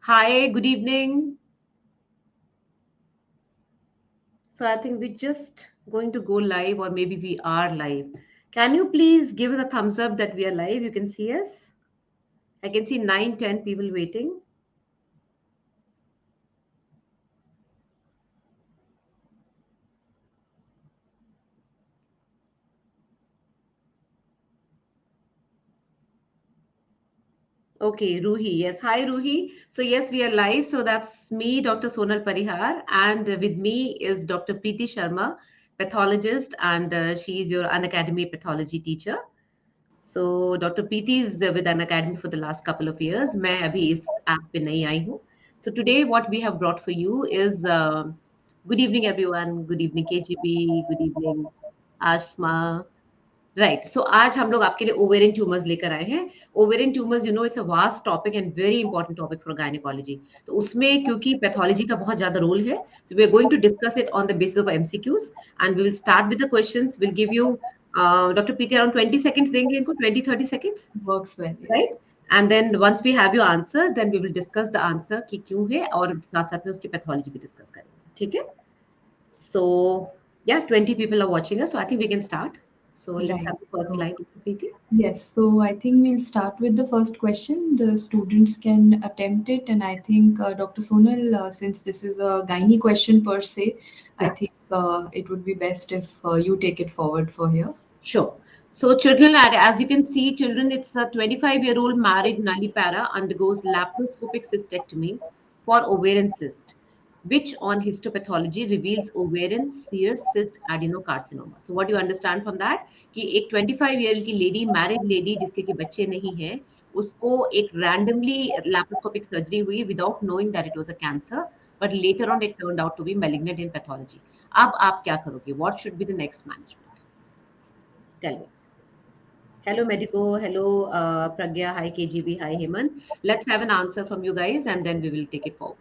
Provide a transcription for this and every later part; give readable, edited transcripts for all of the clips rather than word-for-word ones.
Hi, good evening. So I think we're just going to go live, or maybe we are live. Can you please give us a thumbs up that we are live? You can see us. I can see 9, 10 people waiting. Okay, Ruhi. Yes. Hi, Ruhi. So, yes, we are live. So, that's me, Dr. Sonal Parihar. And with me is Dr. Preeti Sharma, pathologist, and she is your Unacademy pathology teacher. So Dr. Preeti is with Unacademy for the last couple of years. मैं अभी इस app पे नई आई हूँ. So today what we have brought for you is good evening everyone. Good evening KGB. Good evening Ashma. Right so आज हम लोग आपके लिए ओवेरियन ट्यूमर्स लेकर आए हैं. Ovarian tumours it's a vast topic and very important topic for gynaecology. तो उसमें क्योंकि पैथोलॉजी का बहुत ज्यादा रोल है, so we are going to discuss it on the basis of MCQs and we will start with the questions. Will give you doctor Preeti around 20 seconds देंगे इनको, 20-30 seconds. Works well, yes. Right and then once we have your answers then we will discuss the answer कि क्यों है, और साथ साथ में उसकी पैथोलॉजी भी डिस्कस करेंगे. ठीक है. सो या 20 people are watching us, so I think we can start. So let's Right. have the first slide, Preeti. Yes, so I think we'll start with the first question. The students can attempt it, and I think Dr. Sonal, since this is a gynae question per se, I Yeah. think it would be best if you take it forward for here. Sure. So children, as you can see, children, it's a 25-year-old married nullipara undergoes laparoscopic cystectomy for ovarian cyst, which on histopathology reveals ovarian serous cyst adenocarcinoma. So what do you understand from that? कि एक 25 year की lady, married lady जिसके के बच्चे नहीं हैं, उसको एक randomly laparoscopic surgery हुई without knowing that it was a cancer, but later on it turned out to be malignant in pathology. अब आप क्या करोगे? What should be the next management? Tell me. Hello, Medico. Hello, Pragya. Hi, KGB. Hi, Hemant. Let's have an answer from you guys and then we will take it forward.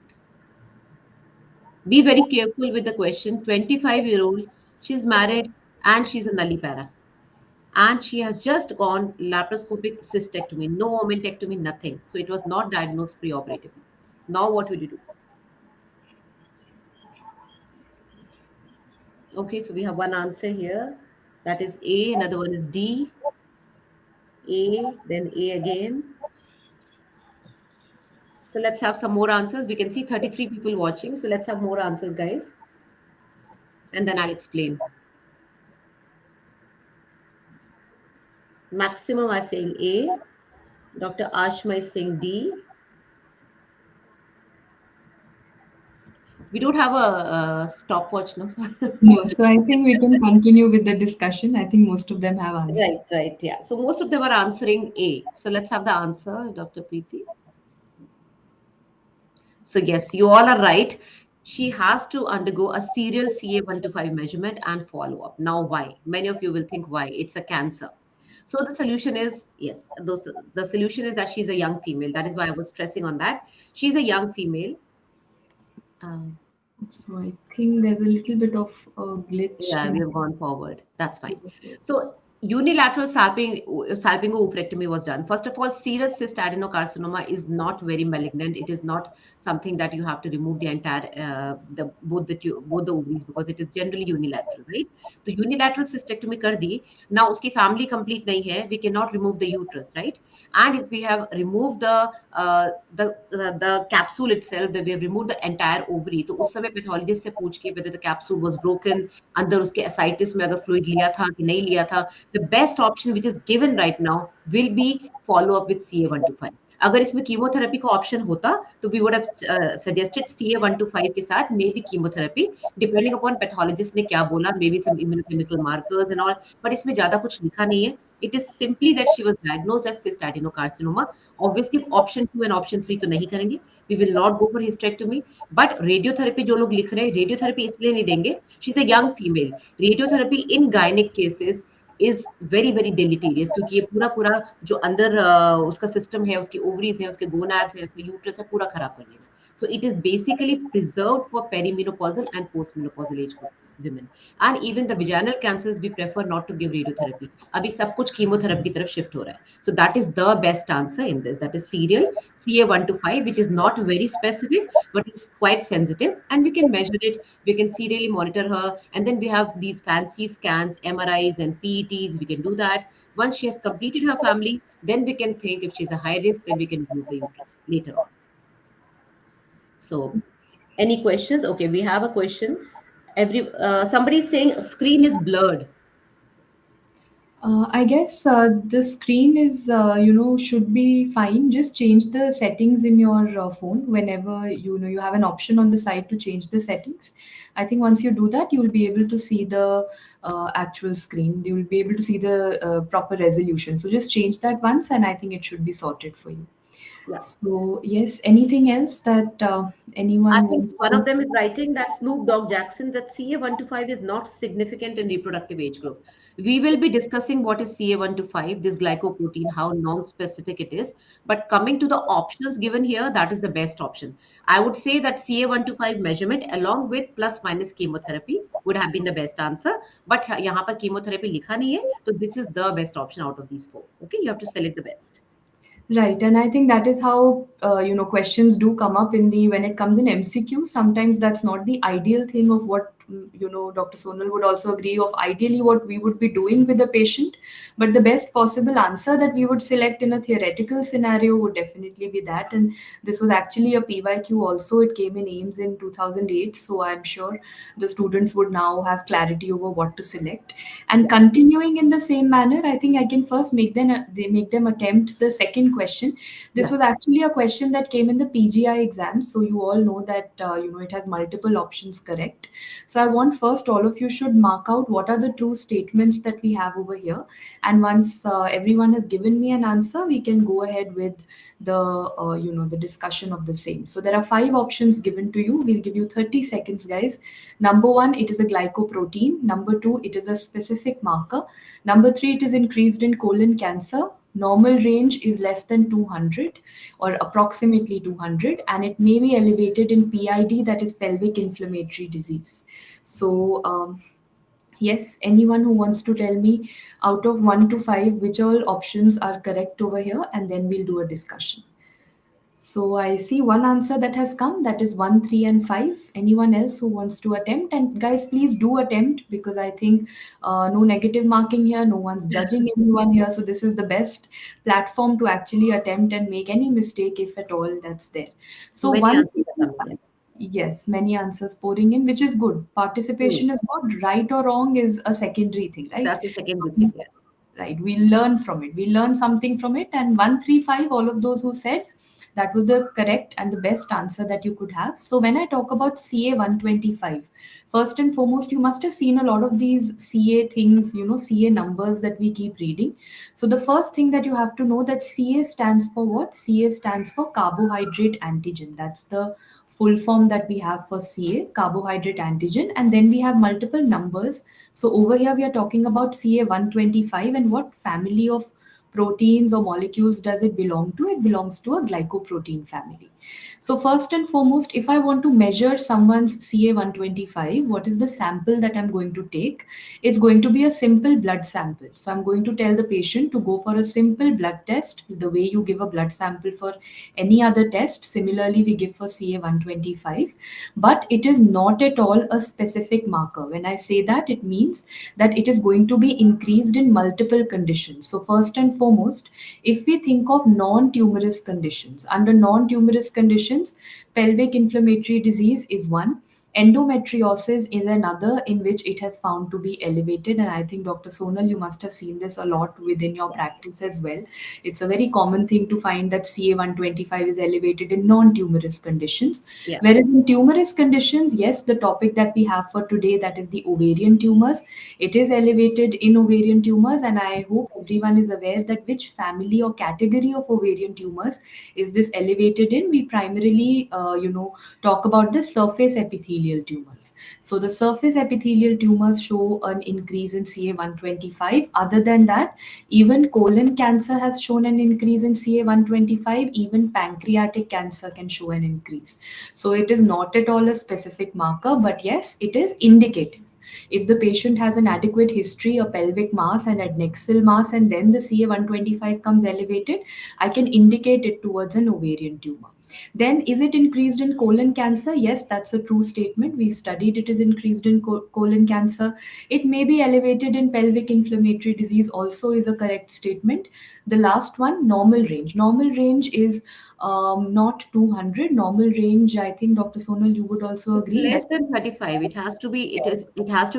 Be very careful with the question. 25-year-old, she's married and she's a nullipara. And she has just gone laparoscopic cystectomy, no omentectomy, nothing. So it was not diagnosed preoperatively. Now what will you do? Okay, so we have one answer here. That is A. Another one is D. A, then A again. So let's have some more answers. We can see 33 people watching. So let's have more answers, guys. And then I'll explain. Maximum are saying A. Dr. Ashma is saying D. We don't have a stopwatch, no? No, so I think we can continue with the discussion. I think most of them have answered. Right, yeah. So most of them are answering A. So let's have the answer, Dr. Preeti. So yes, you all are right. She has to undergo a serial CA125 measurement and follow up. Now, why? Many of you will think why. It's a cancer. So the solution is, yes, the solution is that she's a young female. That is why I was stressing on that. She's a young female. So I think there's a little bit of a glitch. Yeah, we have gone forward. That's fine. So unilateral salpingo-oophorectomy was done. First of all, serous cyst adenocarcinoma is not very malignant. It is not something that you have to remove the entire both the ovaries, because it is generally unilateral, right? So unilateral cystectomy कर दी. Now उसकी family complete नहीं है. We cannot remove the uterus, right? And if we have removed the capsule itself, that we have removed the entire ovary, तो उस समय pathologist से पूछ के whether the capsule was broken, अंदर उसके ascites में अगर fluid लिया था कि नहीं लिया था, the best option which is given right now will be follow up with CA125. अगर इसमें कीमोथेरेपी का ऑप्शन होता तो we would have suggested CA125 के साथ may be chemotherapy, depending upon pathologist ने क्या बोला, may be some immunochemical markers and all, but इसमें ज्यादा कुछ लिखा नहीं है. It is simply that she was diagnosed as cyst adenocarcinoma. Obviously, option 2 and option 3 तो नहीं करेंगे. We will not go for hysterectomy. But radiotherapy जो लोग लिख रहे हैं, radiotherapy इसलिए नहीं देंगे. She's a young female. Radiotherapy in gynec cases is very very deleterious, क्योंकि ये पूरा जो अंदर उसका सिस्टम है, उसके ओवरीज है, उसके गोनाड्स है, उसके यूट्रस है, पूरा खराब कर लेगा. So it is basically preserved for perimenopausal and postmenopausal age group. women. And even the vaginal cancers, we prefer not to give radiotherapy. Abhi sab kuch chemotherapy ki taraf shift ho raha hai. So that is the best answer in this. That is serial CA1 to 5, which is not very specific, but it's quite sensitive. And we can measure it. We can serially monitor her. And then we have these fancy scans, MRIs and PETs. We can do that. Once she has completed her family, then we can think if she's a high risk, then we can remove the uterus later on. So, any questions? Okay, we have a question. Somebody is saying screen is blurred. I guess the screen is, should be fine. Just change the settings in your phone whenever you have an option on the side to change the settings. I think once you do that, you will be able to see the actual screen. You will be able to see the proper resolution. So just change that once, and I think it should be sorted for you. Yeah. So yes, anything else that I anyone think wants one of to? them is writing that Snoop Dogg Jackson that CA1 to 5 is not significant in reproductive age group. We will be discussing what is CA1 to 5, this glycoprotein, how non-specific it is. But coming to the options given here, that is the best option. I would say that CA1 to 5 measurement along with plus minus chemotherapy would have been the best answer. But यहाँ पर chemotherapy लिखा नहीं है, so this is the best option out of these four. Okay, you have to select the best. Right, and I think that is how questions do come up in the when it comes in MCQ. Sometimes that's not the ideal thing of what Dr. Sonal would also agree of ideally what we would be doing with the patient, but the best possible answer that we would select in a theoretical scenario would definitely be that. And this was actually a PYQ also. It came in AIMS in 2008, so I'm sure the students would now have clarity over what to select. And Yeah, continuing in the same manner, I think I can first make them attempt the second question. This yeah, was actually a question that came in the PGI exam, so you all know that it has multiple options correct. So I want first all of you should mark out what are the true statements that we have over here, and once everyone has given me an answer, we can go ahead with the discussion of the same. So there are 5 options given to you. We'll give you 30 seconds, guys. Number 1, it is a glycoprotein. Number 2, it is a specific marker. Number 3, it is increased in colon cancer. Normal range is less than 200 or approximately 200, and it may be elevated in PID, that is pelvic inflammatory disease. So, yes, anyone who wants to tell me out of 1 to 5 which all options are correct over here, and then we'll do a discussion. So I see one answer that has come, that is 1, 3, and 5. Anyone else who wants to attempt? And guys, please do attempt, because I think no negative marking here, no one's judging anyone here. So this is the best platform to actually attempt and make any mistake, if at all, that's there. So many 1, answers 3, are and coming 5. in. Yes, many answers pouring in, which is good. Hmm. Participation is good. Right or wrong is a secondary thing, right? That's the second good thing. Yeah. Right, we learn from it, we learn something from it. And 135, all of those who said, that was the correct and the best answer that you could have. So when I talk about CA 125, first and foremost, you must have seen a lot of these CA things, CA numbers that we keep reading. So the first thing that you have to know, that CA stands for what? CA stands for carbohydrate antigen. That's the full form that we have for CA, carbohydrate antigen. And then we have multiple numbers. So over here we are talking about CA 125, and what family of proteins or molecules does it belong to? It belongs to a glycoprotein family. So first and foremost, if I want to measure someone's CA 125, what is the sample that I'm going to take? It's going to be a simple blood sample. So I'm going to tell the patient to go for a simple blood test, the way you give a blood sample for any other test. Similarly, we give for CA 125, but it is not at all a specific marker. When I say that, it means that it is going to be increased in multiple conditions. So first and foremost, if we think of non-tumorous conditions, under non-tumorous conditions, pelvic inflammatory disease is one. Endometriosis is another, in which it has found to be elevated. And I think, Dr. Sonal, you must have seen this a lot within your practice as well. It's a very common thing to find that CA 125 is elevated in non-tumorous conditions. Yeah. Whereas in tumorous conditions, yes, the topic that we have for today, that is the ovarian tumors, it is elevated in ovarian tumors. And I hope everyone is aware that which family or category of ovarian tumors is this elevated in. We primarily, talk about the surface epithelial tumors. So the surface epithelial tumors show an increase in CA 125. Other than that, even colon cancer has shown an increase in CA 125. Even pancreatic cancer can show an increase. So it is not at all a specific marker, but yes, it is indicative. If the patient has an adequate history, a pelvic mass and adnexal mass, and then the CA125 comes elevated, I can indicate it towards an ovarian tumor. Then, is it increased in colon cancer? Yes, that's a true statement. We studied it is increased in colon cancer. It may be elevated in pelvic inflammatory disease, also is a correct statement. The last one, normal range. Normal range is not 200. Normal range, I think, Dr. Sonal, you would also It's agree that. less than 35. It has to be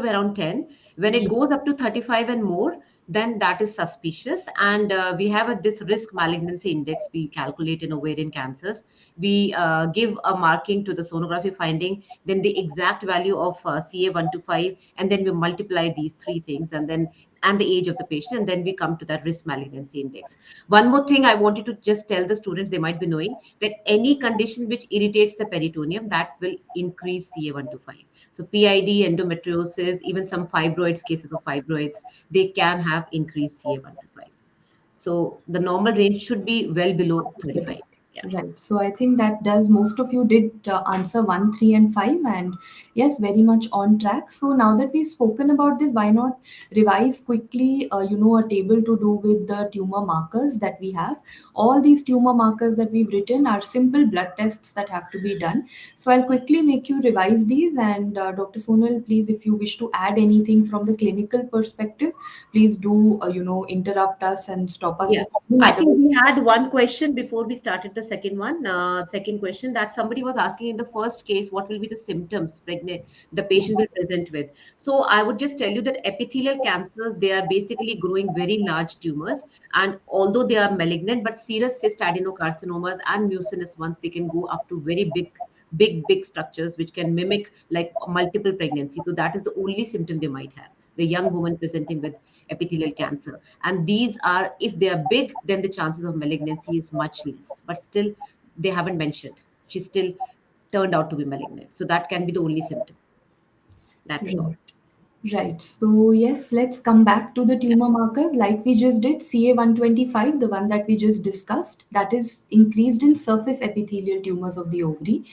around 10. When it goes up to 35 and more, then that is suspicious. And we have this risk malignancy index we calculate in ovarian cancers. We give a marking to the sonography finding, then the exact value of CA125, and then we multiply these three things, and the age of the patient, and then we come to that risk malignancy index. One more thing I wanted to just tell the students, they might be knowing that any condition which irritates the peritoneum, that will increase CA125. So PID, endometriosis, even some fibroids, cases of fibroids, they can have increased CA125. So the normal range should be well below 35. Yeah. Right. So I think that does, most of you did answer 1, 3, and 5, and yes, very much on track. So now that we've spoken about this, why not revise quickly, a table to do with the tumor markers that we have. All these tumor markers that we've written are simple blood tests that have to be done. So I'll quickly make you revise these, and Dr. Sonal, please, if you wish to add anything from the clinical perspective, please do, interrupt us and stop us Yeah. if I think otherwise. we had one question before we started the second one. Second question that somebody was asking in the first case, what will be the symptoms pregnant the patient will present with? So I would just tell you that epithelial cancers, they are basically growing very large tumors, and although they are malignant, but serous cyst adenocarcinomas and mucinous ones, they can go up to very big structures which can mimic like multiple pregnancy. So that is the only symptom they might have. The young woman presenting with epithelial cancer, and these are, if they are big, then the chances of malignancy is much less, but still they haven't mentioned she still turned out to be malignant, so that can be the only symptom. That is all. Right. Right. So yes, let's come back to the Yeah. tumor markers like we just did. CA125, the one that we just discussed, that is increased in surface epithelial tumors of the ovary.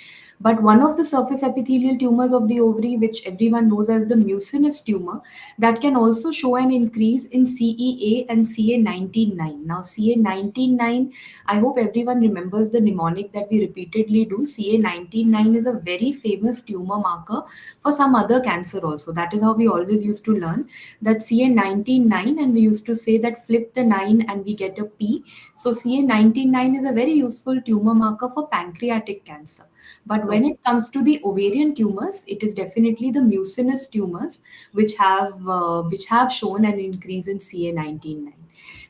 But one of the surface epithelial tumors of the ovary, which everyone knows as the mucinous tumor, that can also show an increase in CEA and CA19-9. Now, CA19-9, I hope everyone remembers the mnemonic that we repeatedly do. CA19-9 is a very famous tumor marker for some other cancer also. That is how we always used to learn that CA19-9, and we used to say that flip the 9 and we get a P. So CA19-9 is a very useful tumor marker for pancreatic cancer. But when Okay. it comes to the ovarian tumors, it is definitely the mucinous tumors which have shown an increase in CA19-9.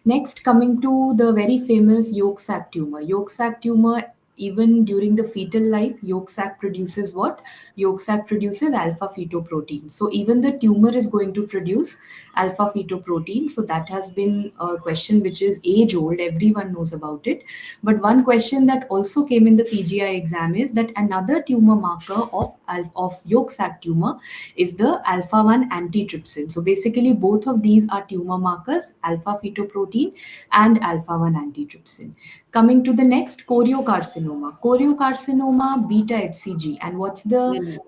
Next, coming to the very famous yolk sac tumor. Yolk sac tumor, even during the fetal life, yolk sac produces what? Yolk sac produces alpha fetoprotein. So even the tumor is going to produce alpha fetoprotein. So that has been a question which is age old. Everyone knows about it. But one question that also came in the PGI exam is that another tumor marker of yolk sac tumor is the alpha 1 antitrypsin. So basically, both of these are tumor markers, alpha fetoprotein and alpha 1 antitrypsin. Coming to the next, choriocarcinoma. Choriocarcinoma, beta HCG. And what's the Mm.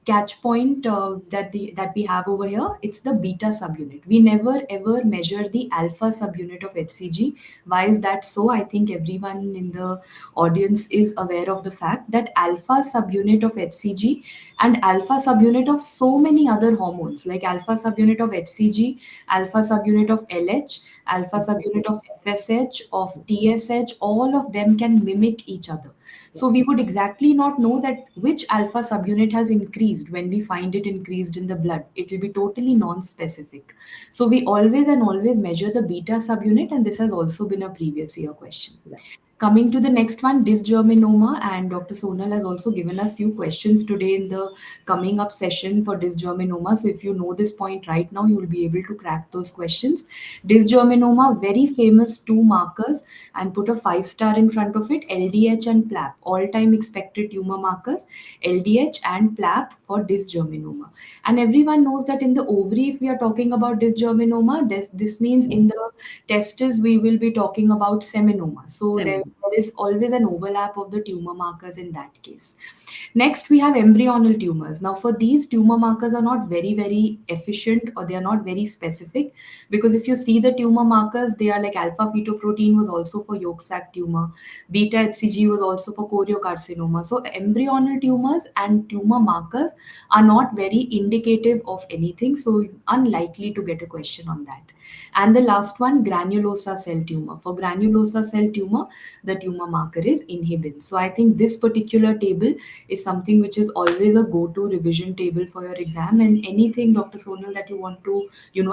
catch point that we have over here? It's the beta subunit. We never ever measure the alpha subunit of HCG. Why is that so? I think everyone in the audience is aware of the fact that alpha subunit of HCG and alpha subunit of so many other hormones, like alpha subunit of HCG, alpha subunit of LH, alpha subunit of FSH, of TSH, all of them can mimic each other. So we would exactly not know that which alpha subunit has increased when we find it increased in the blood. It will be totally non-specific. So we always and always measure the beta subunit, and this has also been a previous year question. Yeah. Coming to the next one, dysgerminoma, and Dr. Sonal has also given us few questions today in the coming up session for dysgerminoma. So if you know this point right now, you will be able to crack those questions. Dysgerminoma, very famous two markers, and put a 5 star in front of it, LDH and PLAP, all-time expected tumor markers, LDH and PLAP for dysgerminoma. And everyone knows that in the ovary, if we are talking about dysgerminoma, this means in the testes we will be talking about seminoma. So there Same. there is always an overlap of the tumor markers in that case. Next, we have embryonal tumors. Now, for these, tumor markers are not very, very efficient, or they are not very specific, because if you see the tumor markers, they are like alpha fetoprotein was also for yolk sac tumor, beta HCG was also for choriocarcinoma. So, embryonal tumors and tumor markers are not very indicative of anything. So, unlikely to get a question on that. And the last one, granulosa cell tumor. For granulosa cell tumor, the tumor marker is inhibin. So I think this particular table is something which is always a go-to revision table for your exam. And anything, Dr. Sonal, that you want to,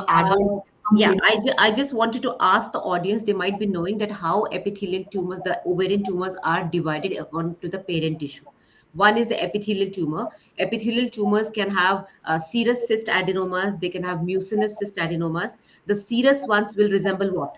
add on Uh, from yeah, clinical. I just wanted to ask the audience, they might be knowing that how epithelial tumors, the ovarian tumors, are divided according to the parent tissue. One is the epithelial tumor. Epithelial tumors can have serous cyst adenomas, they can have mucinous cyst adenomas. The serous ones will resemble what?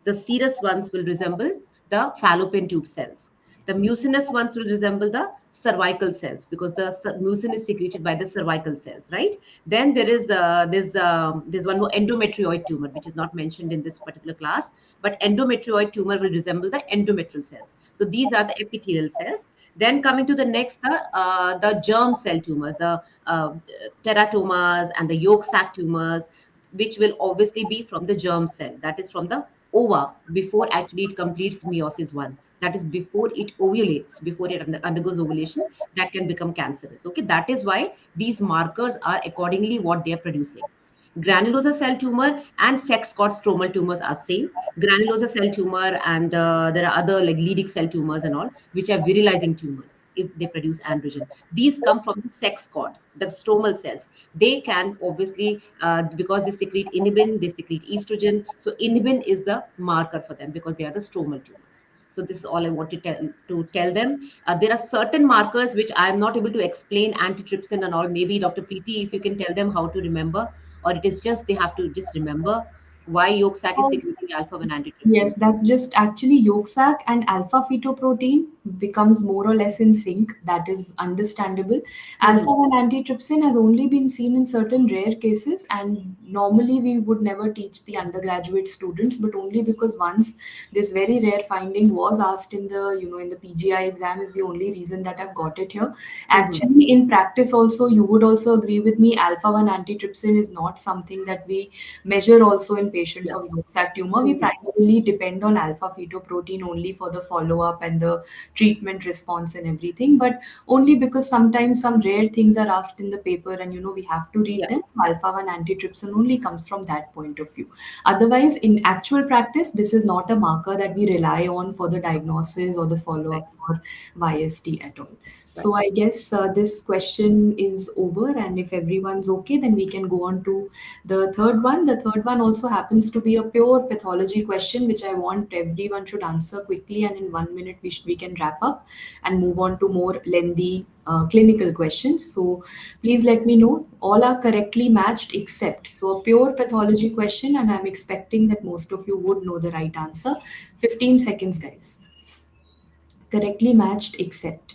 The serous ones will resemble the fallopian tube cells. The mucinous ones will resemble the cervical cells because the mucin is secreted by the cervical cells, right? Then there's one more endometrioid tumor, which is not mentioned in this particular class, but endometrioid tumor will resemble the endometrial cells. So these are the epithelial cells. Then coming to the next, the germ cell tumors, the teratomas and the yolk sac tumors, which will obviously be from the germ cell, that is from the ova, before actually it completes meiosis one. That is before it ovulates, before it undergoes ovulation, that can become cancerous. Okay, that is why these markers are accordingly what they are producing. Granulosa cell tumor and sex cord stromal tumors are same. Granulosa cell tumor and there are other like Leydig cell tumors and all, which are virilizing tumors if they produce androgen. These come from the sex cord, the stromal cells. They can obviously, because they secrete inhibin, they secrete estrogen. So inhibin is the marker for them because they are the stromal tumors. So this is all I want to tell them. There are certain markers which I am not able to explain, antitrypsin and all. Maybe Dr. Preeti, if you can tell them how to remember, or it is just they have to just remember why yolk sac is secreting alpha 1 antitrypsin. Yes, that's just actually yolk sac and alpha fetoprotein becomes more or less in sync. That is understandable. Alpha Mhm. 1 antitrypsin has only been seen in certain rare cases, and normally we would never teach the undergraduate students, but only because once this very rare finding was asked in the in the PGI exam is the only reason that I've got it here. Mhm. Actually, in practice, also you would also agree with me. Alpha 1 antitrypsin is not something that we measure also in patients Yeah. of yolk sac tumor. We Mhm. primarily depend on alpha fetoprotein only for the follow up and the treatment response and everything, but only because sometimes some rare things are asked in the paper and we have to read Yeah. them. So alpha 1 antitrypsin only comes from that point of view. Otherwise, in actual practice, this is not a marker that we rely on for the diagnosis or the follow Right. up for YST at all. Right. So I guess this question is over, and if everyone's okay, then we can go on to the third one. The third one also happens to be a pure pathology question, which I want everyone should answer quickly, and in 1 minute we can wrap up and move on to more lengthy clinical questions. So please let me know. All are correctly matched except, so a pure pathology question, and I'm expecting that most of you would know the right answer. 15 seconds, guys. Correctly matched except.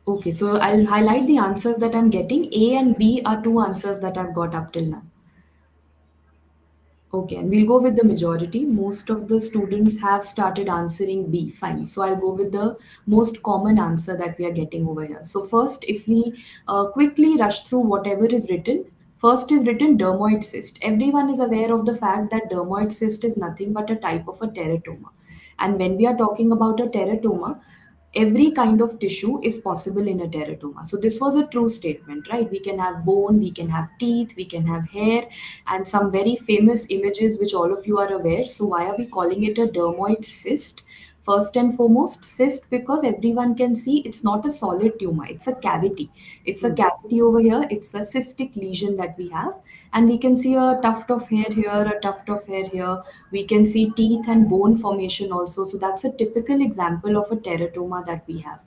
Okay, so I'll highlight the answers that I'm getting. A and B are two answers that I've got up till now. Okay, and we'll go with the majority. Most of the students have started answering B. Fine. So I'll go with the most common answer that we are getting over here. So first, if we quickly rush through whatever is written, first is written dermoid cyst. Everyone is aware of the fact that dermoid cyst is nothing but a type of a teratoma. And when we are talking about a teratoma, every kind of tissue is possible in a teratoma. So this was a true statement, right? We can have bone, we can have teeth, we can have hair, and some very famous images which all of you are aware. So why are we calling it a dermoid cyst? First and foremost, cyst, because everyone can see it's not a solid tumor, it's a cavity. It's a Mhm. cavity over here, it's a cystic lesion that we have, and we can see a tuft of hair here, a tuft of hair here. We can see teeth and bone formation also. So that's a typical example of a teratoma that we have.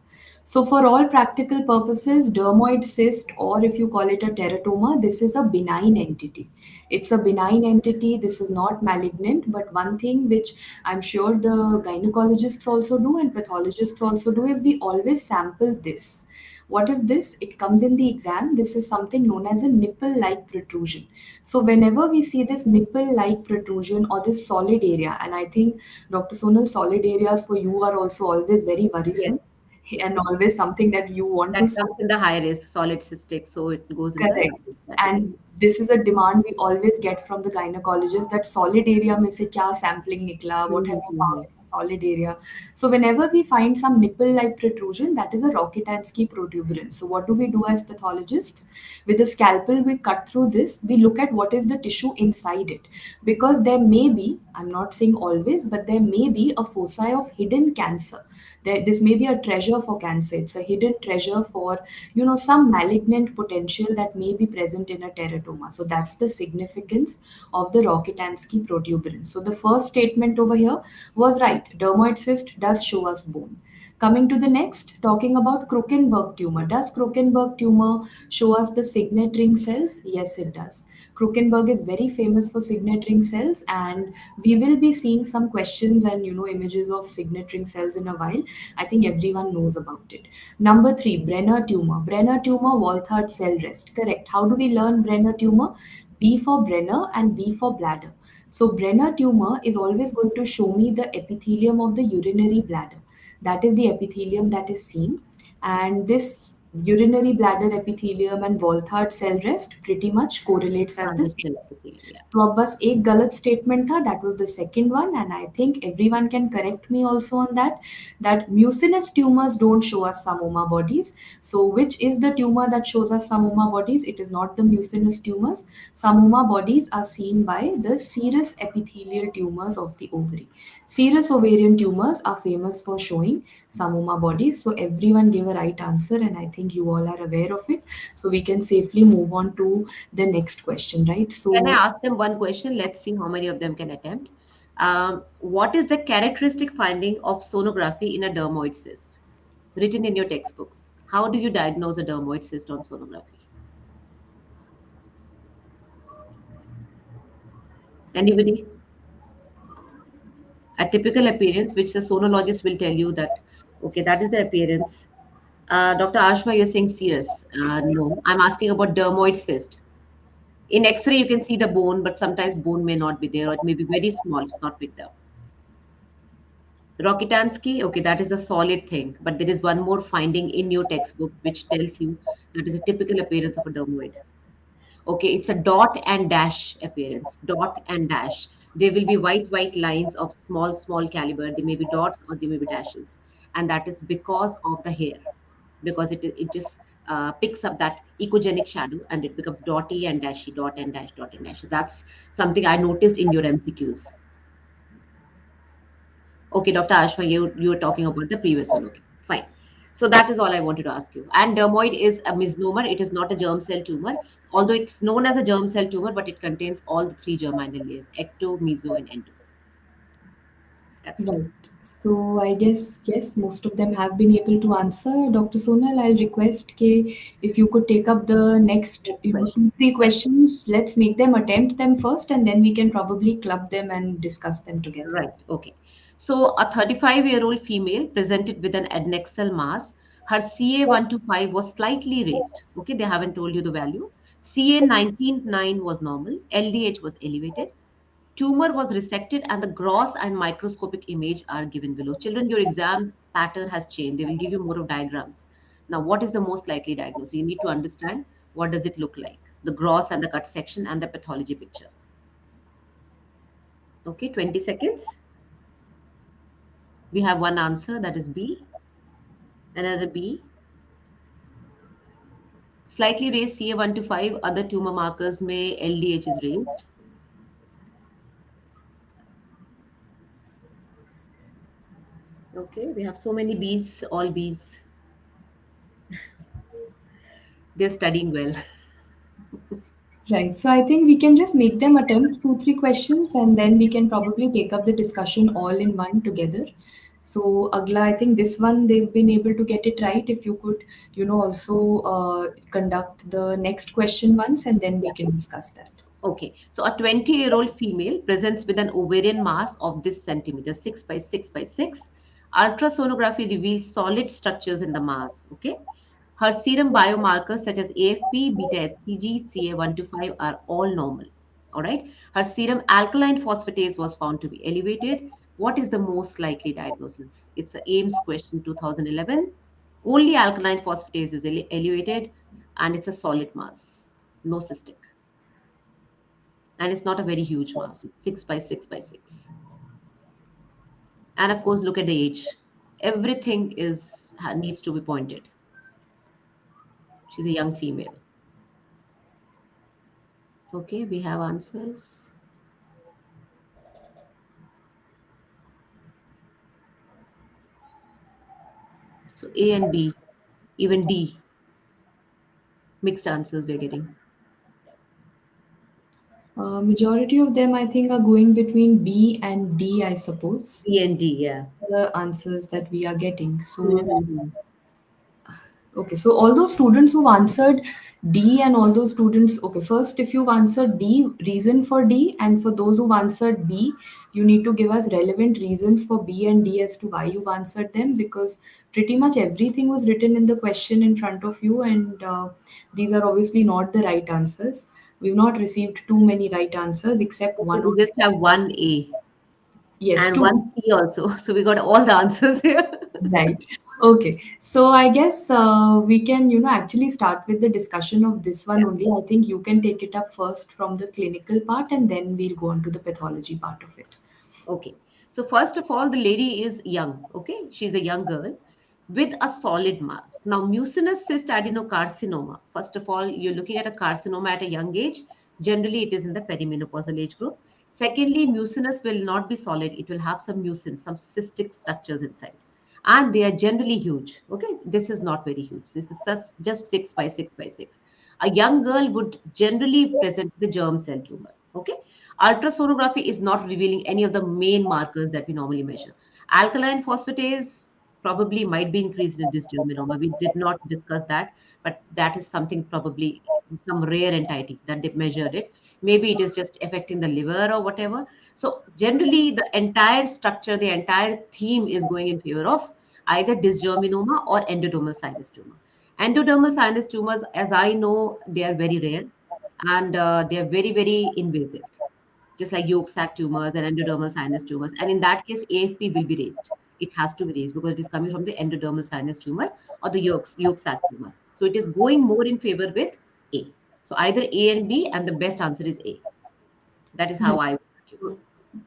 So for all practical purposes, dermoid cyst, or if you call it a teratoma, this is a benign entity. It's a benign entity. This is not malignant. But one thing which I'm sure the gynecologists also do and pathologists also do is we always sample this. What is this? It comes in the exam. This is something known as a nipple-like protrusion. So whenever we see this nipple-like protrusion or this solid area, and I think Dr. Sonal, solid areas for you are also always very Yes, worrisome yes. and always something that you want That to see. comes in the high risk, solid cystic, so it goes in the Correct. high risk category. And this is a demand we always get from the gynecologist that solid area में से क्या sampling निकला, what have you found Mm-hmm. in the solid area. So whenever we find some nipple-like protrusion, that is a Rokitansky protuberance. So what do we do as pathologists? With a scalpel, we cut through this. We look at what is the tissue inside it, because there may be, I'm not saying always, but there may be a foci of hidden cancer. This may be a treasure for cancer. It's a hidden treasure for some malignant potential that may be present in a teratoma. So that's the significance of the Rokitansky protuberance. So the first statement over here was right. Dermoid cyst does show us bone. Coming to the next, talking about Krukenberg tumor. Does Krukenberg tumor show us the signet ring cells? Yes, it does. Krukenberg is very famous for signet ring cells, and we will be seeing some questions and images of signet ring cells in a while. I think everyone knows about it. Number three, Brenner tumor. Brenner tumor, Walthat cell rest. Correct. How do we learn Brenner tumor? B for Brenner and B for bladder. So Brenner tumor is always going to show me the epithelium of the urinary bladder. That is the epithelium that is seen. And this urinary bladder epithelium and Walthat cell rest pretty much correlates as the same. Understood. Yeah. तो अब बस एक गलत statement था, that was the second one, and I think everyone can correct me also on that mucinous tumors don't show us samoma bodies. So which is the tumor that shows us samoma bodies? It is not the mucinous tumors. Samoma bodies are seen by the serous epithelial tumors of the ovary. Serous ovarian tumors are famous for showing samoma bodies. So everyone gave a right answer, and I think you all are aware of it. So we can safely move on to the next question, right? So Can I ask them one question? Let's see how many of them can attempt. What is the characteristic finding of sonography in a dermoid cyst? Written in your textbooks. How do you diagnose a dermoid cyst on sonography? Anybody? A typical appearance, which the sonologist will tell you that, okay, that is the appearance. Dr. Ashma, you're saying serous. No, I'm asking about dermoid cyst. In X-ray, you can see the bone, but sometimes bone may not be there, or it may be very small. It's not picked up. Rokitansky, okay, that is a solid thing, but there is one more finding in your textbooks which tells you that is a typical appearance of a dermoid. Okay, it's a dot and dash appearance. Dot and dash. There will be white lines of small caliber. They may be dots or they may be dashes, and that is because of the hair, because it just picks up that ecogenic shadow and it becomes dotty and dashy, dot and dash, dot and dash. That's something I noticed in your MCQs. Okay, Dr. Ashma, you were talking about the previous one. Okay, fine. So that is all I wanted to ask you. And dermoid is a misnomer. It is not a germ cell tumor, although it's known as a germ cell tumor, but it contains all the three germinal layers, ecto, meso, and endo. That's all. right. So I guess yes, most of them have been able to answer. Dr. Sonal, I'll request K if you could take up the next, Next question. two, three questions. Let's make them attempt them first, and then we can probably club them and discuss them together. Right. Okay. So a 35-year-old female presented with an adnexal mass. Her CA125 was slightly raised. Okay, they haven't told you the value. CA19.9 was normal. LDH was elevated. Tumor was resected, and the gross and microscopic image are given below. Children, your exams pattern has changed. They will give you more of diagrams. Now, what is the most likely diagnosis? You need to understand what does it look like, the gross and the cut section and the pathology picture. Okay, 20 seconds. We have one answer, that is B. Another B. Slightly raised CA125, other tumor markers may LDH is raised. Okay, we have so many Bs, all Bs. They're studying well. Right. So I think we can just make them attempt two, three questions, and then we can probably take up the discussion all in one together. So Agla, I think this one they've been able to get it right. If you could, also conduct the next question once, and then we can discuss that. Okay, so a 20-year-old female presents with an ovarian mass of this centimeter, 6 by 6 by 6. Ultrasonography reveals solid structures in the mass. Okay, Her serum biomarkers such as AFP, beta HCG, CA125 are all normal. All right. Her serum alkaline phosphatase was found to be elevated. What is the most likely diagnosis? It's a AIMS question 2011. Only alkaline phosphatase is elevated, and it's a solid mass, no cystic. And it's not a very huge mass. It's 6 by 6 by 6. And of course, look at the age. Everything is needs to be pointed. She's a young female. Okay, we have answers. So A and B, even D, mixed answers we're getting. Majority of them, I think, are going between B and D, I suppose, B and D, yeah. the answers that we are getting. So, Mm-hmm. okay, so all those students who've answered D and all those students, okay, first, if you've answered D, reason for D, and for those who've answered B, you need to give us relevant reasons for B and D as to why you've answered them, because pretty much everything was written in the question in front of you, and these are obviously not the right answers. We've not received too many right answers except Okay, one we or just have one A yes, and two. one C also. So we got all the answers here. Right. Okay. So I guess we can, actually start with the discussion of this one Yeah. only. I think you can take it up first from the clinical part and then we'll go on to the pathology part of it. Okay. So first of all, the lady is young. Okay. She's a young girl with a solid mass. Now, mucinous cyst adenocarcinoma. First of all, you're looking at a carcinoma at a young age. Generally, it is in the perimenopausal age group. Secondly, mucinous will not be solid. It will have some mucin, some cystic structures inside. And they are generally huge. Okay. This is not very huge. This is just 6 by 6 by 6. A young girl would generally present the germ cell tumor. Okay. Ultrasonography is not revealing any of the main markers that we normally measure. Alkaline phosphatase probably might be increased in dysgerminoma. We did not discuss that, but that is something probably some rare entity that they measured it. Maybe it is just affecting the liver or whatever. So generally, the entire structure, the entire theme is going in favor of either dysgerminoma or endodermal sinus tumor. Endodermal sinus tumors, as I know, they are very rare and they are very, very invasive, just like yolk sac tumors and endodermal sinus tumors. And in that case, AFP will be raised. It has to be raised because it is coming from the endodermal sinus tumor or the yolk sac tumor. So it is going more in favor with A. So either A and B, and the best answer is A. That is how I would argue.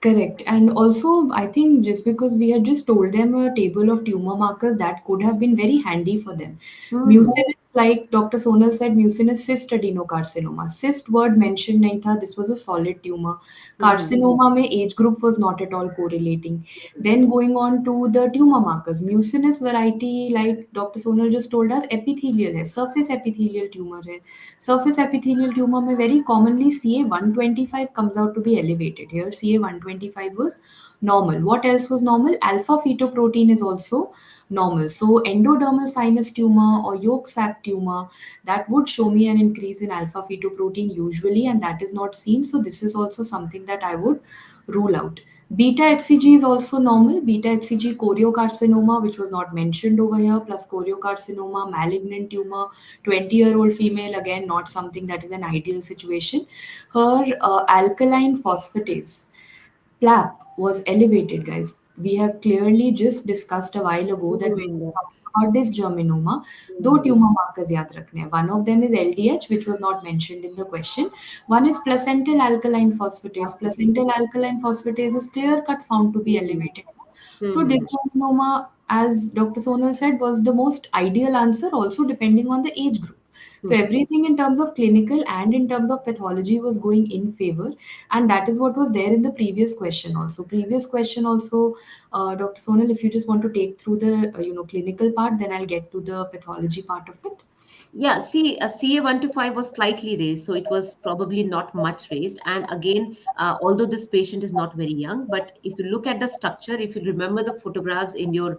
Correct. And also, I think just because we had just told them a table of tumor markers, that could have been very handy for them. Hmm. Mucinous, like Dr. Sonal said, mucinous cyst adenocarcinoma. Cyst word mentioned nahi tha. This was a solid tumor. Hmm. Carcinoma mein age group was not at all correlating. Then going on to the tumor markers, mucinous variety, like Dr. Sonal just told us, epithelial hai, surface epithelial tumor hai. Surface epithelial tumor may very commonly CA125 comes out to be elevated. Here CA125 was normal. What else was normal? Alpha fetoprotein is also normal. So endodermal sinus tumor or yolk sac tumor, that would show me an increase in alpha fetoprotein usually, and that is not seen. So this is also something that I would rule out. Beta HCG is also normal. Beta HCG choriocarcinoma, which was not mentioned over here, plus choriocarcinoma, malignant tumor, 20-year-old female, again, not something that is an ideal situation. Her alkaline phosphatase PLAP was elevated, guys. We have clearly just discussed a while ago that when Hmm. we talk Yes. about dysgerminoma, दो Hmm. tumor markers याद रखने हैं. One of them is LDH, which was not mentioned in the question. One is placental alkaline phosphatase. Absolutely. Placental alkaline phosphatase is clear cut found to be Hmm. elevated. So Hmm. dysgerminoma, as Dr. Sonal said, was the most ideal answer, also depending on the age group. So Hmm. everything in terms of clinical and in terms of pathology was going in favor, and that is what was there in the previous question also. Previous question also, Dr. Sonal, if you just want to take through the clinical part, then I'll get to the pathology part of it. Yeah, see, a CA1 to 5 was slightly raised, so it was probably not much raised. And again, although this patient is not very young, but if you look at the structure, if you remember the photographs in your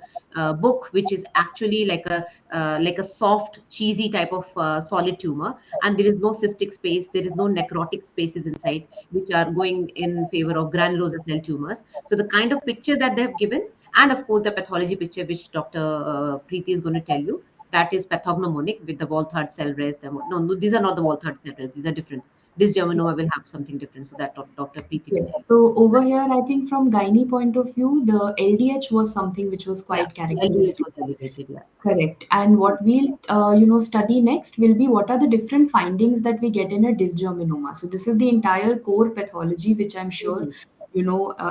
book, which is actually like a soft, cheesy type of solid tumor, and there is no cystic space, there is no necrotic spaces inside, which are going in favor of granulosa cell tumors. So the kind of picture that they have given, and of course the pathology picture, which Dr. Preeti is going to tell you, that is pathognomonic with the Walthardt cell rest. No, these are not the Walthardt cell rest. These are different. Dysgerminoma will have something different. So that Dr. Preeti will Yes. help So us. over here, I think from gynae point of view, the LDH was something which was Yeah, quite LDH characteristic. was elevated. Yeah. Correct. And what we'll study next will be what are the different findings that we get in a dysgerminoma. So this is the entire core pathology, which I'm sure Mhm.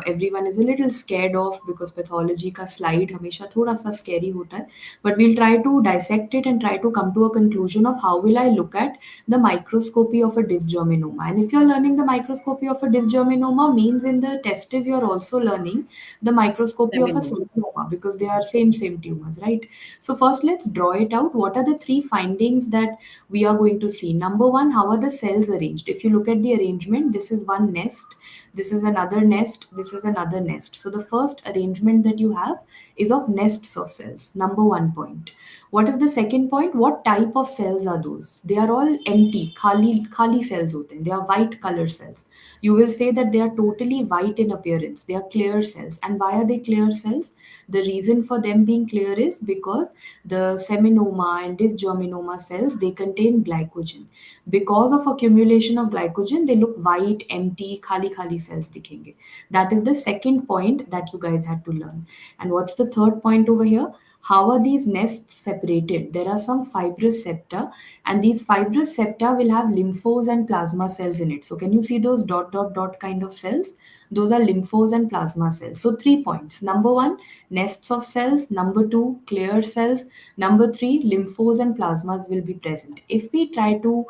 everyone is a little scared of because pathology का slide हमेशा थोड़ा सा scary होता है. But we'll try to dissect it and try to come to a conclusion of how will I look at the microscopy of a dysgerminoma. And if you're learning the microscopy of a dysgerminoma, means in the testes you're also learning the microscopy of a Seminoma. seminoma because they are same tumors, right? So first, let's draw it out. What are the three findings that we are going to see? Number one, how are the cells arranged? If you look at the arrangement, this is one nest, this is another nest, this is another nest. So the first arrangement that you have is of nests of cells. Number one point. What is the second point? What type of cells are those? They are all empty, khali cells hote hain. They are white color cells. You will say that they are totally white in appearance. They are clear cells. And why are they clear cells? The reason for them being clear is because the seminoma and dysgerminoma cells, they contain glycogen. Because of accumulation of glycogen, they look white, empty, khali cells dikhenge. That is the second point that you guys had to learn. And what's the third point over here? How are these nests separated? There are some fibrous septa, and these fibrous septa will have lymphos and plasma cells in it. So, can you see those dot kind of cells? Those are lymphos and plasma cells. So, 3 points. Number one, nests of cells. Number two, clear cells. Number three, lymphos and plasmas will be present. If we try to,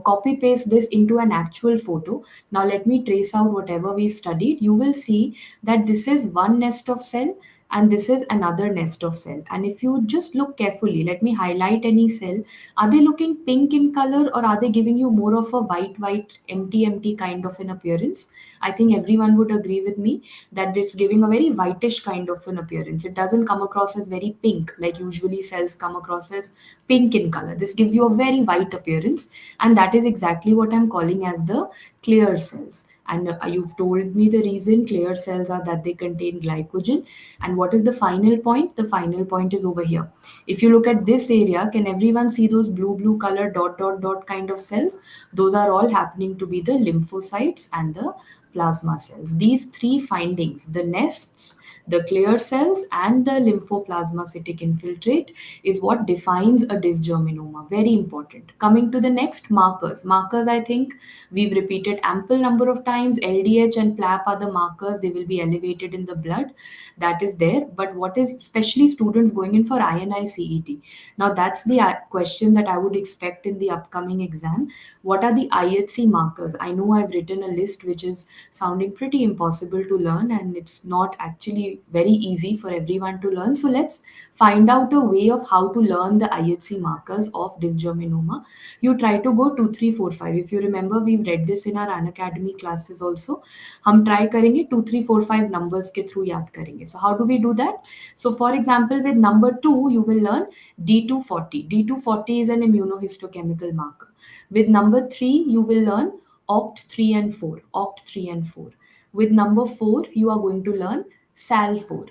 copy paste this into an actual photo, now let me trace out whatever we've studied. You will see that this is one nest of cell and this is another nest of cell. And if you just look carefully, let me highlight any cell. Are they looking pink in color or are they giving you more of a white, empty kind of an appearance? I think everyone would agree with me that it's giving a very whitish kind of an appearance. It doesn't come across as very pink, like usually cells come across as pink in color. This gives you a very white appearance, and that is exactly what I'm calling as the clear cells. And you've told me the reason clear cells are that they contain glycogen. And what is the final point? The final point is over here. If you look at this area, can everyone see those blue color dot kind of cells? Those are all happening to be the lymphocytes and the plasma cells. These three findings, the nests, the clear cells, and the lymphoplasmacytic infiltrate, is what defines a dysgerminoma. Very important. Coming to the next, markers. Markers, I think we've repeated ample number of times. LDH and PLAP are the markers. They will be elevated in the blood. That is there. But what is especially students going in for INI-CET? Now, that's the question that I would expect in the upcoming exam. What are the IHC markers? I know I've written a list which is sounding pretty impossible to learn, and it's not actually very easy for everyone to learn. So let's find out a way of how to learn the IHC markers of dysgerminoma. You try to go 2, 3, 4, 5. If you remember, we've read this in our Unacademy classes also. हम try करेंगे 2, 3, 4, 5 numbers के through याद करेंगे. So how do we do that? So for example, with number 2, you will learn D240. D240 is an immunohistochemical marker. With number 3, you will learn OCT3 and 4. OCT3 and 4. With number 4, you are going to learn SAL4.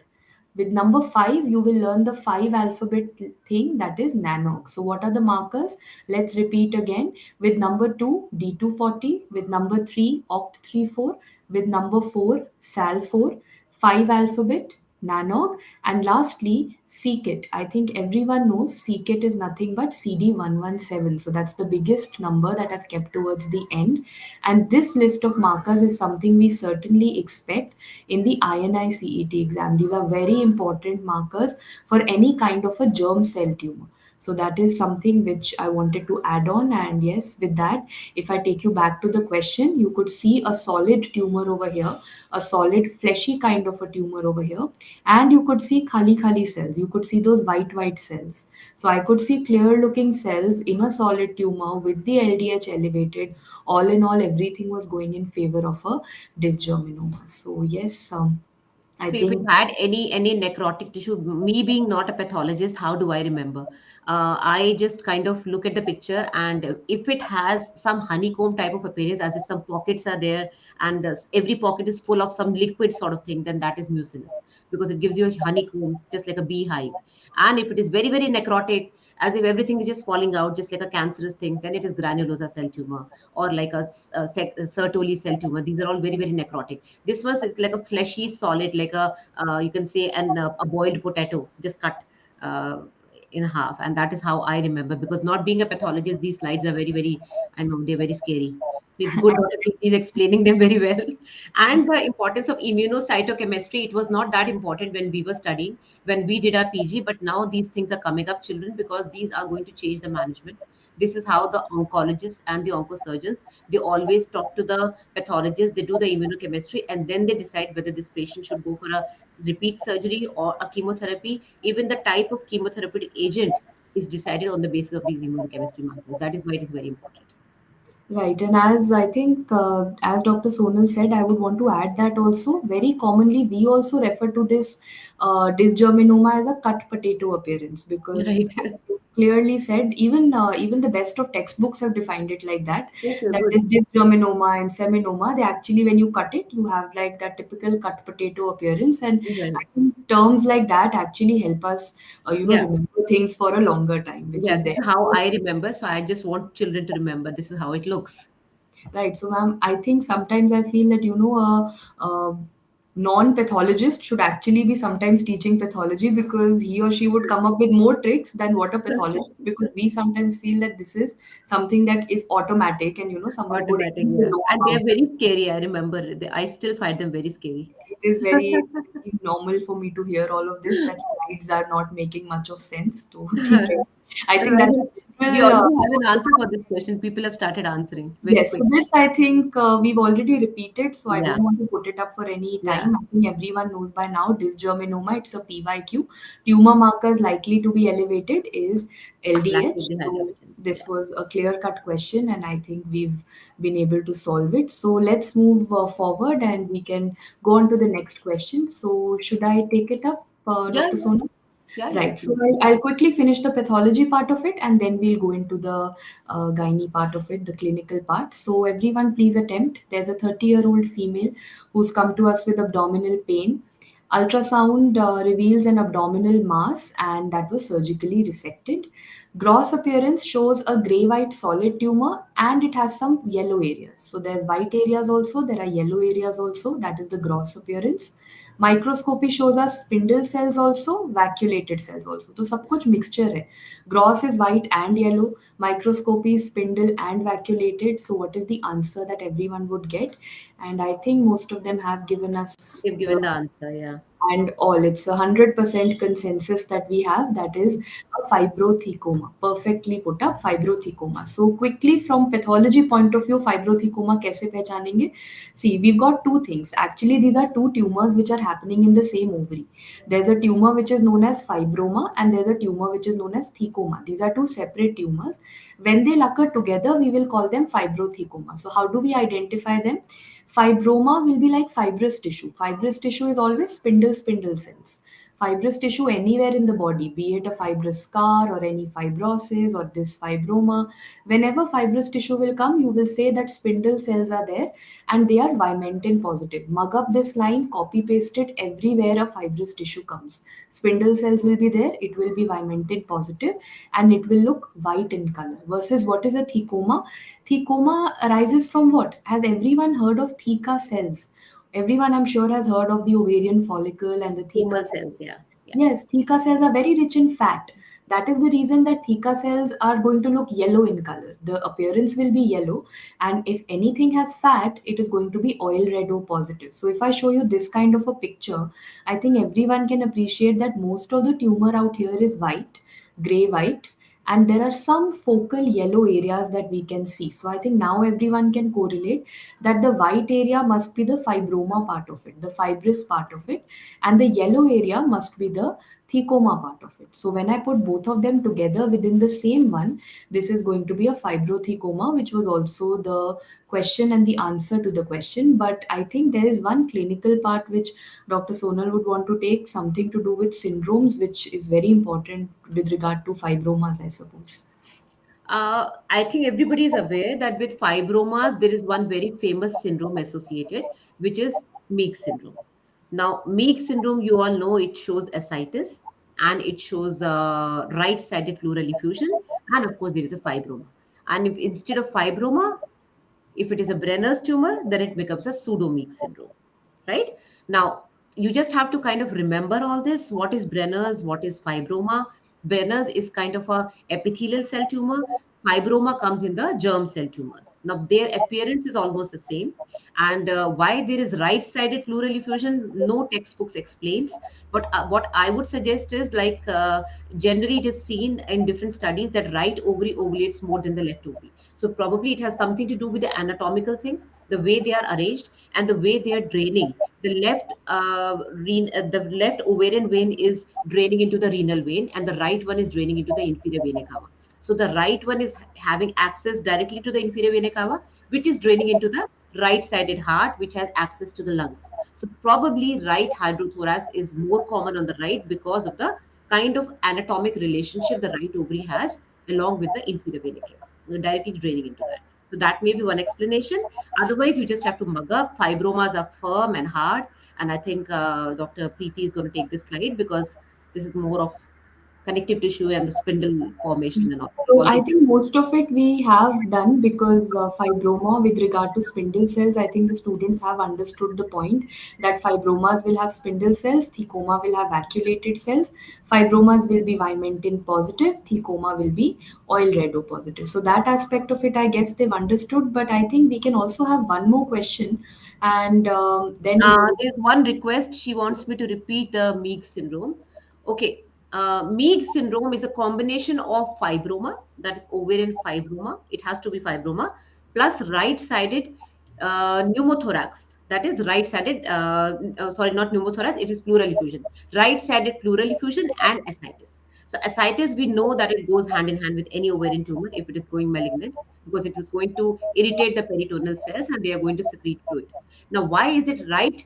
With number 5, you will learn the 5 alphabet thing, that is NaNOG. So what are the markers? Let's repeat again. With number 2, D240. With number 3, OCT34. With number 4, SAL4. 5 alphabet, NaNOG. And lastly, CKIT. I think everyone knows CKIT is nothing but CD117. So that's the biggest number that I've kept towards the end. And this list of markers is something we certainly expect in the INI-CET exam. These are very important markers for any kind of a germ cell tumor. So that is something which I wanted to add on. And yes, with that, if I take you back to the question, you could see a solid tumor over here, a solid fleshy kind of a tumor over here, and you could see khali cells. You could see those white cells. So I could see clear looking cells in a solid tumor with the LDH elevated. All in all, everything was going in favor of a dysgerminoma. So yes, I So if it think had any necrotic tissue, me being not a pathologist, how do I remember? I just kind of look at the picture, and if it has some honeycomb type of appearance, as if some pockets are there, and every pocket is full of some liquid sort of thing, then that is mucinous because it gives you a honeycomb, just like a beehive. And if it is very necrotic, as if everything is just falling out, just like a cancerous thing. Then it is granulosa cell tumor, or like a Sertoli cell tumor. These are all very, very necrotic. This was, it's like a fleshy solid, like a you can say a boiled potato, just cut uh, in half. And that is how I remember, because not being a pathologist, these slides are very, very, I know they're very scary. So it's good Dr. Preeti is explaining them very well. And the importance of immunocytochemistry, it was not that important when we were studying, when we did our PG, but now these things are coming up, children, because these are going to change the management. This is how the oncologists and the oncosurgeons, they always talk to the pathologist, they do the immunochemistry, and then they decide whether this patient should go for a repeat surgery or a chemotherapy. Even the type of chemotherapeutic agent is decided on the basis of these immunochemistry markers. That is why it is very important. Right, and as I think, as Dr. Sonal said, I would want to add that also very commonly we also refer to this dysgerminoma as a cut potato appearance, because Right. as you clearly said, even the best of textbooks have defined it like that. Okay, That good. is dysgerminoma and seminoma. They actually, when you cut it, you have like that typical cut potato appearance, and Right. I think terms like that actually help us, Yeah. remember things for a longer time, which Yeah, is this there. is how I remember. So I just want children to remember this is how it looks. Right. So, ma'am, I think sometimes I feel that, a non-pathologist should actually be sometimes teaching pathology, because he or she would come up with more tricks than what a pathologist, because we sometimes feel that this is something that is automatic, and, someone would Automatic, anyway yeah. know And they about are very scary. I remember. I still find them very scary. it. It is very, very normal for me to hear all of this, that slides are not making much of sense to take it. I think I that's think a we general, already have an answer for this question. People have started answering very yes, so quick. this I think we've already repeated, so I Yeah, don't want to put it up for any yeah. time. I think everyone knows by now, dysgerminoma, it's a PYQ. Tumor markers likely to be elevated is Lactate LDH. So dehydrogenase. this Yeah. was a clear-cut question, and I think we've been able to solve it. So let's move forward, and we can go on to the next question. So should I take it up, Yeah, Dr. Sona? yeah, yeah, Right. So absolutely. I'll quickly finish the pathology part of it, and then we'll go into the gynae part of it, the clinical part. So everyone, please attempt. There's a 30-year-old female who's come to us with abdominal pain. Ultrasound reveals an abdominal mass, and that was surgically resected. Gross appearance shows a gray-white solid tumor, and it has some yellow areas. So there's white areas also, there are yellow areas also. That is the gross appearance. Microscopy shows us spindle cells also, vacuolated cells also. तो सब कुछ mixture है. Gross is white and yellow. Microscopy is spindle and vacuolated. So what is the answer that everyone would get? And I think most of them have given us You've the given the answer. Yeah. and all. It's 100% consensus that we have. That is a fibrothecoma. Perfectly put up, fibrothecoma. So quickly, from pathology point of view, fibrothecoma कैसे पहचानेंगे? See, we've got two things. Actually, these are two tumors which are happening in the same ovary. There's a tumor which is known as fibroma, and there's a tumor which is known as thecoma. These are two separate tumors. When they occur together, we will call them fibrothecoma. So how do we identify them? Fibroma will be like fibrous tissue. Fibrous tissue is always spindle cells. Fibrous tissue anywhere in the body, be it a fibrous scar or any fibrosis or this fibroma. Whenever fibrous tissue will come, you will say that spindle cells are there and they are vimentin positive. Mug up this line, copy paste it everywhere a fibrous tissue comes. Spindle cells will be there, it will be vimentin positive, and it will look white in color. Versus what is a thecoma? Thecoma arises from what? Has everyone heard of theca cells? Everyone, I'm sure, has heard of the ovarian follicle and the theca Stromal cells. cells. Yeah, yeah. Yes, theca cells are very rich in fat. That is the reason that theca cells are going to look yellow in color. The appearance will be yellow, and if anything has fat, it is going to be oil red O positive. So, if I show you this kind of a picture, I think everyone can appreciate that most of the tumor out here is white, gray white, and there are some focal yellow areas that we can see. So, I think now everyone can correlate that the white area must be the fibroma part of it, the fibrous part of it, and the yellow area must be the thecoma part of it. So when I put both of them together within the same one, this is going to be a fibrothecoma, which was also the question and the answer to the question. But I think there is one clinical part which Dr. Sonal would want to take, something to do with syndromes, which is very important with regard to fibromas, I suppose. I think everybody is aware that with fibromas, there is one very famous syndrome associated, which is Meigs syndrome. Now, Meigs syndrome, you all know it shows ascites and it shows right-sided pleural effusion, and of course there is a fibroma. And if instead of fibroma, if it is a Brenner's tumor, then it becomes a pseudo-Meeks syndrome, right? Now, you just have to kind of remember all this. What is Brenner's? What is fibroma? Brenner's is kind of a epithelial cell tumor. Fibroma comes in the germ cell tumors. Now, their appearance is almost the same. And why there is right-sided pleural effusion, no textbooks explains. But what I would suggest is like generally it is seen in different studies that right ovary ovulates more than the left ovary. So probably it has something to do with the anatomical thing, the way they are arranged and the way they are draining. The left ovarian vein is draining into the renal vein, and the right one is draining into the inferior vena cava. So the right one is having access directly to the inferior vena cava, which is draining into the right-sided heart, which has access to the lungs. So probably right hydrothorax is more common on the right because of the kind of anatomic relationship the right ovary has along with the inferior vena cava, directly draining into that. So that may be one explanation. Otherwise, you just have to mug up. Fibromas are firm and hard. And I think Dr. Preeti is going to take this slide because this is more of connective tissue and the spindle formation and all. So I think most of it we have done because fibroma with regard to spindle cells, I think the students have understood the point that fibromas will have spindle cells, thecoma will have vacuolated cells, fibromas will be vimentin positive, thecoma will be oil red O positive. So that aspect of it, I guess they've understood. But I think we can also have one more question, and then we will. There's one request. She wants me to repeat the Meigs syndrome. Okay. Meigs syndrome is a combination of fibroma, that is ovarian fibroma. It has to be fibroma, plus right-sided pneumothorax. That is right-sided, sorry, not pneumothorax, it is pleural effusion. Right-sided pleural effusion and ascites. So ascites, we know that it goes hand in hand with any ovarian tumor if it is going malignant, because it is going to irritate the peritoneal cells and they are going to secrete fluid. Now, why is it right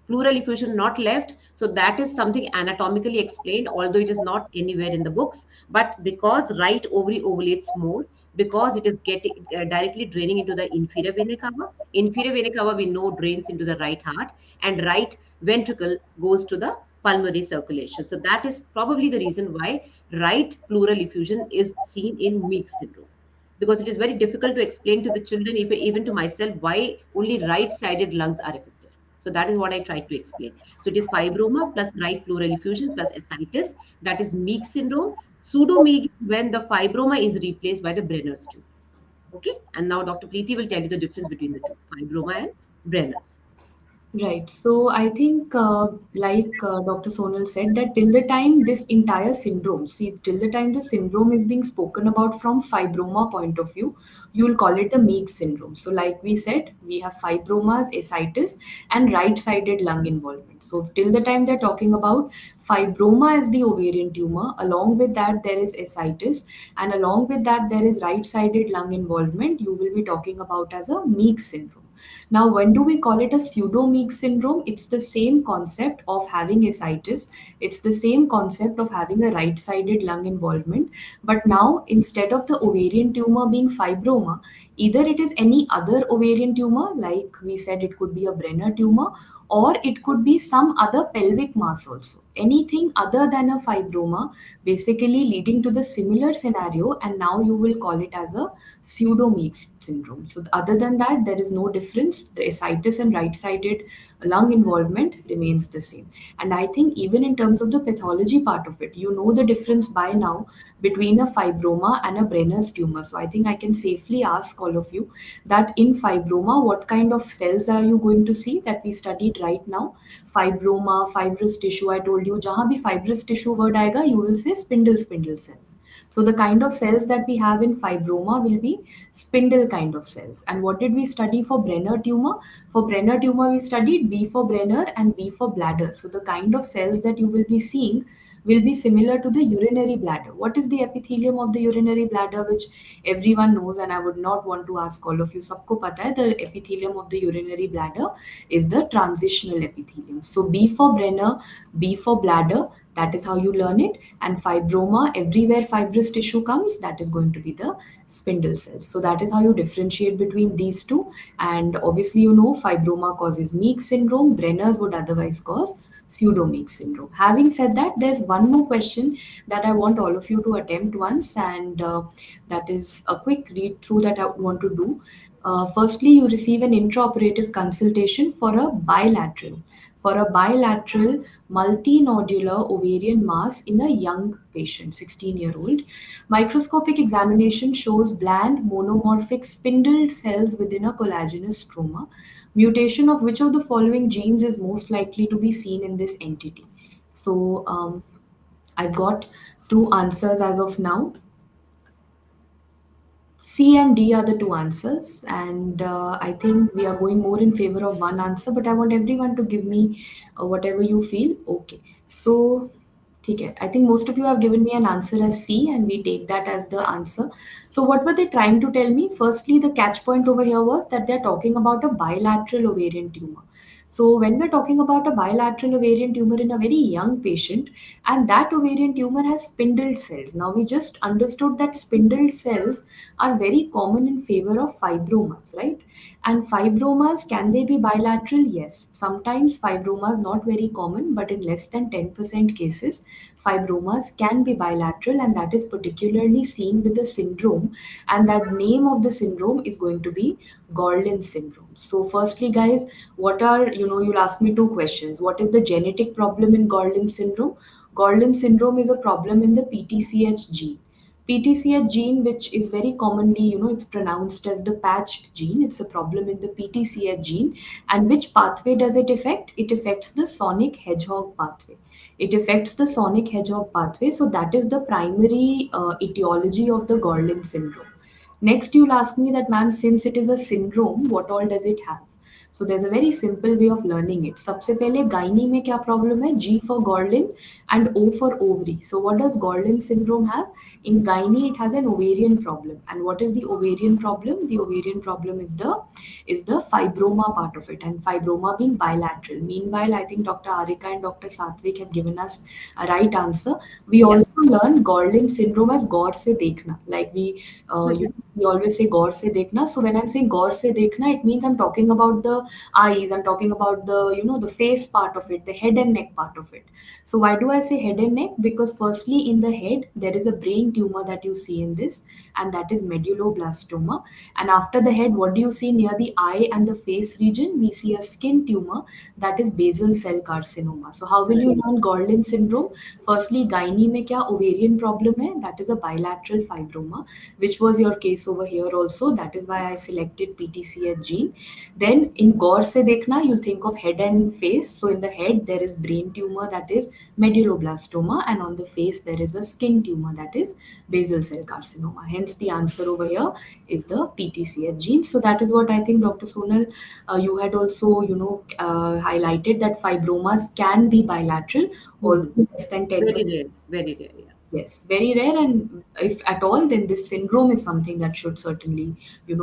pleural effusion, not left? So that is something anatomically explained, although it is not anywhere in the books. But because right ovary ovulates more, because it is getting directly draining into the inferior vena cava. Inferior vena cava, we know, drains into the right heart, and right ventricle goes to the pulmonary circulation. So that is probably the reason why right pleural effusion is seen in Meigs syndrome, because it is very difficult to explain to the children, even to myself, why only right-sided lungs are affected. So that is what I tried to explain. So it is fibroma plus right pleural effusion plus ascites. That is Meigs syndrome. Pseudo-Meigs is when the fibroma is replaced by the Brenner's tumor. Okay. And now Dr. Preeti will tell you the difference between the two, fibroma and Brenner's. Right. So I think, like Dr. Sonal said, that till the time this entire syndrome, see, till the time the syndrome is being spoken about from fibroma point of view, you will call it a Meigs syndrome. So, like we said, we have fibromas, ascites, and right-sided lung involvement. So, till the time they're talking about fibroma as the ovarian tumor, along with that there is ascites, and along with that there is right-sided lung involvement. You will be talking about as a Meigs syndrome. Now, when do we call it a pseudo-Meigs syndrome? It's the same concept of having ascites. It's the same concept of having a right-sided lung involvement. But now, instead of the ovarian tumor being fibroma, either it is any other ovarian tumor, like we said, it could be a Brenner tumor, or it could be some other pelvic mass also. Anything other than a fibroma, basically leading to the similar scenario, and now you will call it as a pseudo-Meigs syndrome. So other than that, there is no difference. The ascites and right-sided lung involvement remains the same. And I think even in terms of the pathology part of it, you know the difference by now between a fibroma and a Brenner's tumor. So I think I can safely ask all of you that in fibroma, what kind of cells are you going to see that we studied right now? Fibroma, fibrous tissue, I told you, jahan bhi fibrous tissue word aega, you will say spindle cells. So the kind of cells that we have in fibroma will be spindle kind of cells. And what did we study for Brenner tumor? For Brenner tumor, we studied B for Brenner and B for bladder. So the kind of cells that you will be seeing will be similar to the urinary bladder. What is the epithelium of the urinary bladder, which everyone knows, and I would not want to ask all of you. Sabko pata hai, the epithelium of the urinary bladder is the transitional epithelium. So B for Brenner, B for bladder, that is how you learn it. And fibroma, everywhere fibrous tissue comes, that is going to be the spindle cells. So that is how you differentiate between these two. And obviously, you know, fibroma causes Meigs syndrome, Brenner's would otherwise cause pseudo-Meigs syndrome. Having said that, there's one more question that I want all of you to attempt once, and that is a quick read through that I want to do. Firstly, you receive an intraoperative consultation for a bilateral multinodular ovarian mass in a young patient, 16-year-old. Microscopic examination shows bland monomorphic spindled cells within a collagenous stroma. Mutation of which of the following genes is most likely to be seen in this entity? So I've got two answers as of now. C and D are the two answers, and I think we are going more in favor of one answer, but I want everyone to give me whatever you feel. Okay, so okay, I think most of you have given me an answer as C, and we take that as the answer. So, what were they trying to tell me? Firstly, the catch point over here was that they're talking about a bilateral ovarian tumor. So, when we're talking about a bilateral ovarian tumor in a very young patient, and that ovarian tumor has spindled cells. Now, we just understood that spindled cells are very common in favor of fibromas, right? And fibromas, can they be bilateral? Yes. Sometimes fibromas not very common, but in less than 10% cases, fibromas can be bilateral, and that is particularly seen with the syndrome. And that name of the syndrome is going to be Gorlin syndrome. So, firstly, guys, what are, you'll ask me two questions. What is the genetic problem in Gorlin syndrome? Gorlin syndrome is a problem in the PTCH gene. PTCH gene, which is very commonly, it's pronounced as the patched gene. It's a problem in the PTCH gene. And which pathway does it affect? It affects the sonic hedgehog pathway. It affects the sonic hedgehog pathway. So that is the primary etiology of the Gorlin syndrome. Next, you'll ask me that, ma'am, since it is a syndrome, what all does it have? So there's a very simple way of learning it. सबसे पहले gynae में क्या problem है? G for Gorlin and O for ovary. So what does Gorlin syndrome have? In gynae, it has an ovarian problem. And what is the ovarian problem? The ovarian problem is the fibroma part of it, and fibroma being bilateral. Meanwhile, I think Dr. Arika and Dr. Satvik have given us a right answer. We Yeah. also learn Gorlin syndrome as gaur se dekhna. Like we always say gaur se dekhna. So when I'm saying gaur se dekhna, it means I'm talking about the eyes. I'm talking about the face part of it, the head and neck part of it. So why do I say head and neck? Because firstly, in the head, there is a brain tumor that you see in this, and that is medulloblastoma. And after the head, what do you see near the eye and the face region? We see a skin tumor, that is basal cell carcinoma. So how will you Right. learn Gorlin syndrome? Firstly, gynae में क्या ovarian problem है? That is a bilateral fibroma, which was your case over here also. That is why I selected PTCH gene. Then in gaur se dekhna, you'll think of head and face. So in the head, there is brain tumor, that is medulloblastoma, and on the face, there is a skin tumor, that is basal cell carcinoma. Hence, the answer over here is the PTCH gene. So that is what I think, Dr. Sonal, you had also, highlighted that fibromas can be bilateral, although Mhm. less than Very 10%. rare. Very rare. Yeah. Yes, very rare, and if at all, then this syndrome is something that should certainly,